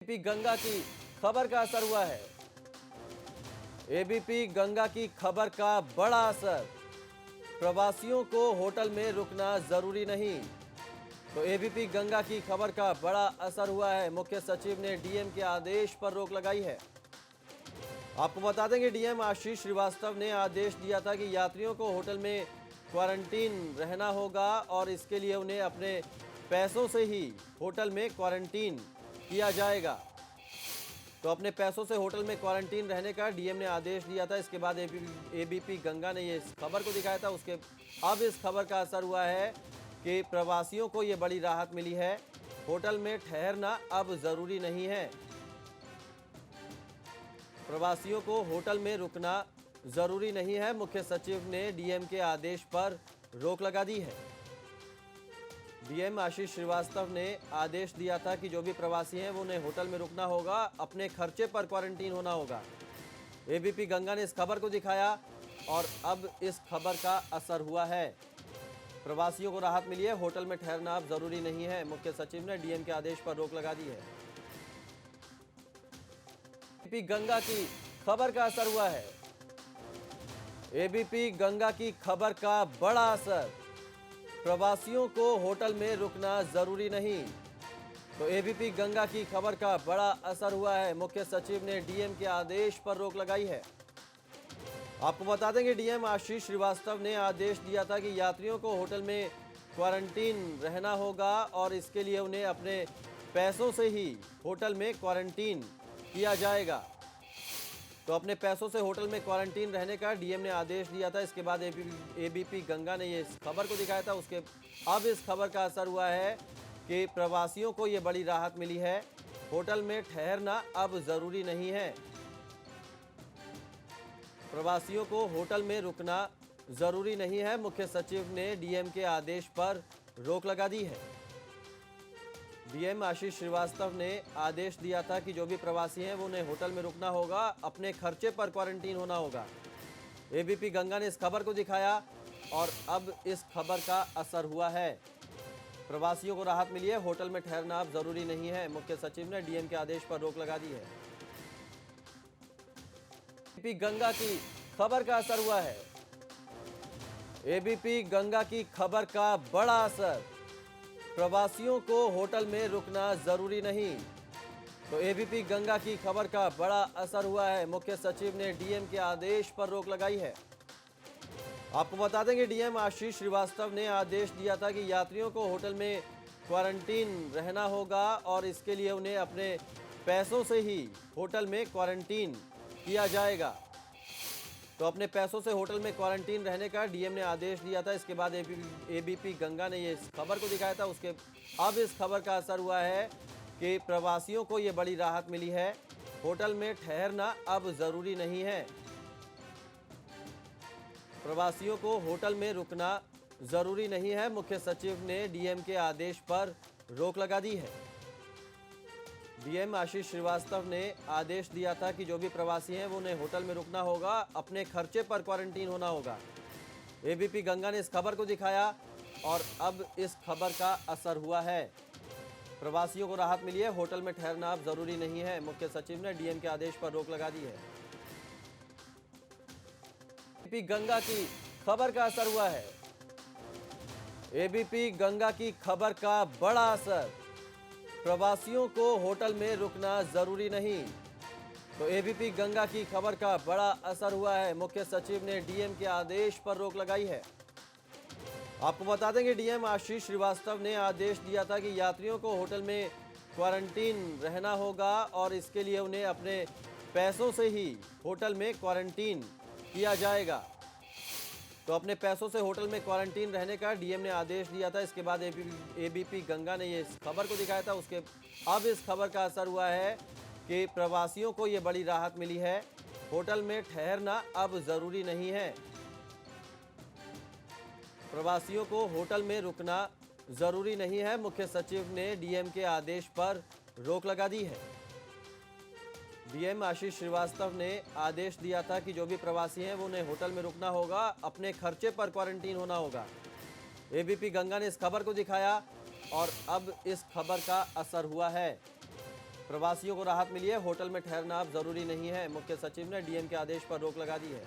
ABP Ganga की खबर का असर हुआ है। एबीपी गंगा की खबर का बड़ा असर। प्रवासियों को होटल में रुकना जरूरी नहीं। तो एबीपी गंगा की खबर का बड़ा असर हुआ है। मुख्य सचिव ने डीएम के आदेश पर रोक लगाई है। आपको बता दें कि डीएम आशीष श्रीवास्तव ने आदेश दिया था कि यात्रियों को होटल में क्वारंटीन रहना होगा और इसके लिए उन्हें अपने पैसों से ही होटल में क्वारंटीन किया जाएगा। तो अपने पैसों से होटल में क्वारंटीन रहने का डीएम ने आदेश दिया था। इसके बाद एबीपी गंगा ने ये इस खबर को दिखाया था। अब इस खबर का असर हुआ है कि प्रवासियों को ये बड़ी राहत मिली है। होटल में ठहरना अब जरूरी नहीं है। प्रवासियों को होटल में रुकना जरूरी नहीं है। मुख्य सचिव ने डीएम के आदेश पर रोक लगा दी है। डीएम आशीष श्रीवास्तव ने आदेश दिया था कि जो भी प्रवासी हैं वो उन्हें होटल में रुकना होगा, अपने खर्चे पर क्वारंटीन होना होगा। एबीपी गंगा ने इस खबर को दिखाया और अब इस खबर का असर हुआ है। प्रवासियों को राहत मिली है। होटल में ठहरना अब जरूरी नहीं है। मुख्य सचिव ने डीएम के आदेश पर रोक लगा दी है। एबीपी गंगा की खबर का असर हुआ है। एबीपी गंगा की खबर का बड़ा असर। प्रवासियों को होटल में रुकना जरूरी नहीं। तो एबीपी गंगा की खबर का बड़ा असर हुआ है। मुख्य सचिव ने डीएम के आदेश पर रोक लगाई है। आपको बता दें कि डीएम आशीष श्रीवास्तव ने आदेश दिया था कि यात्रियों को होटल में क्वारंटीन रहना होगा और इसके लिए उन्हें अपने पैसों से ही होटल में क्वारंटीन किया जाएगा। तो अपने पैसों से होटल में क्वारंटीन रहने का डीएम ने आदेश दिया था। इसके बाद एबीपी गंगा ने ये इस खबर को दिखाया था। अब इस खबर का असर हुआ है कि प्रवासियों को ये बड़ी राहत मिली है। होटल में ठहरना अब जरूरी नहीं है। प्रवासियों को होटल में रुकना जरूरी नहीं है। मुख्य सचिव ने डीएम के आदेश पर रोक लगा दी है। डीएम आशीष श्रीवास्तव ने आदेश दिया था कि जो भी प्रवासी हैं वो उन्हें होटल में रुकना होगा, अपने खर्चे पर क्वारंटीन होना होगा। एबीपी गंगा ने इस खबर को दिखाया और अब इस खबर का असर हुआ है। प्रवासियों को राहत मिली है। होटल में ठहरना अब जरूरी नहीं है। मुख्य सचिव ने डीएम के आदेश पर रोक लगा दी है। एबीपी गंगा की खबर का असर हुआ है। एबीपी गंगा की खबर का बड़ा असर। प्रवासियों को होटल में रुकना जरूरी नहीं। तो एबीपी गंगा की खबर का बड़ा असर हुआ है। मुख्य सचिव ने डीएम के आदेश पर रोक लगाई है। आपको बता दें कि डीएम आशीष श्रीवास्तव ने आदेश दिया था कि यात्रियों को होटल में क्वारंटीन रहना होगा और इसके लिए उन्हें अपने पैसों से ही होटल में क्वारंटीन किया जाएगा। तो अपने पैसों से होटल में क्वारंटीन रहने का डीएम ने आदेश दिया था। इसके बाद एबीपी गंगा ने ये इस खबर को दिखाया था। अब इस खबर का असर हुआ है कि प्रवासियों को ये बड़ी राहत मिली है। होटल में ठहरना अब जरूरी नहीं है। प्रवासियों को होटल में रुकना जरूरी नहीं है। मुख्य सचिव ने डीएम के आदेश पर रोक लगा दी है। डीएम आशीष श्रीवास्तव ने आदेश दिया था कि जो भी प्रवासी हैं वो उन्हें होटल में रुकना होगा, अपने खर्चे पर क्वारंटीन होना होगा। एबीपी गंगा ने इस खबर को दिखाया और अब इस खबर का असर हुआ है। प्रवासियों को राहत मिली है। होटल में ठहरना अब जरूरी नहीं है। मुख्य सचिव ने डीएम के आदेश पर रोक लगा दी है। एबीपी गंगा की खबर का असर हुआ है। एबीपी गंगा की खबर का बड़ा असर। प्रवासियों को होटल में रुकना जरूरी नहीं। तो एबीपी गंगा की खबर का बड़ा असर हुआ है। मुख्य सचिव ने डीएम के आदेश पर रोक लगाई है। आपको बता दें कि डीएम आशीष श्रीवास्तव ने आदेश दिया था कि यात्रियों को होटल में क्वारंटीन रहना होगा और इसके लिए उन्हें अपने पैसों से ही होटल में क्वारंटीन किया जाएगा। तो अपने पैसों से होटल में क्वारंटीन रहने का डीएम ने आदेश दिया था। इसके बाद एबीपी गंगा ने ये इस खबर को दिखाया था। अब इस खबर का असर हुआ है कि प्रवासियों को ये बड़ी राहत मिली है। होटल में ठहरना अब जरूरी नहीं है। प्रवासियों को होटल में रुकना जरूरी नहीं है। मुख्य सचिव ने डीएम के आदेश पर रोक लगा दी है। डीएम आशीष श्रीवास्तव ने आदेश दिया था कि जो भी प्रवासी हैं वो उन्हें होटल में रुकना होगा, अपने खर्चे पर क्वारंटीन होना होगा। एबीपी गंगा ने इस खबर को दिखाया और अब इस खबर का असर हुआ है। प्रवासियों को राहत मिली है, होटल में ठहरना अब जरूरी नहीं है। मुख्य सचिव ने डीएम के आदेश पर रोक लगा दी है।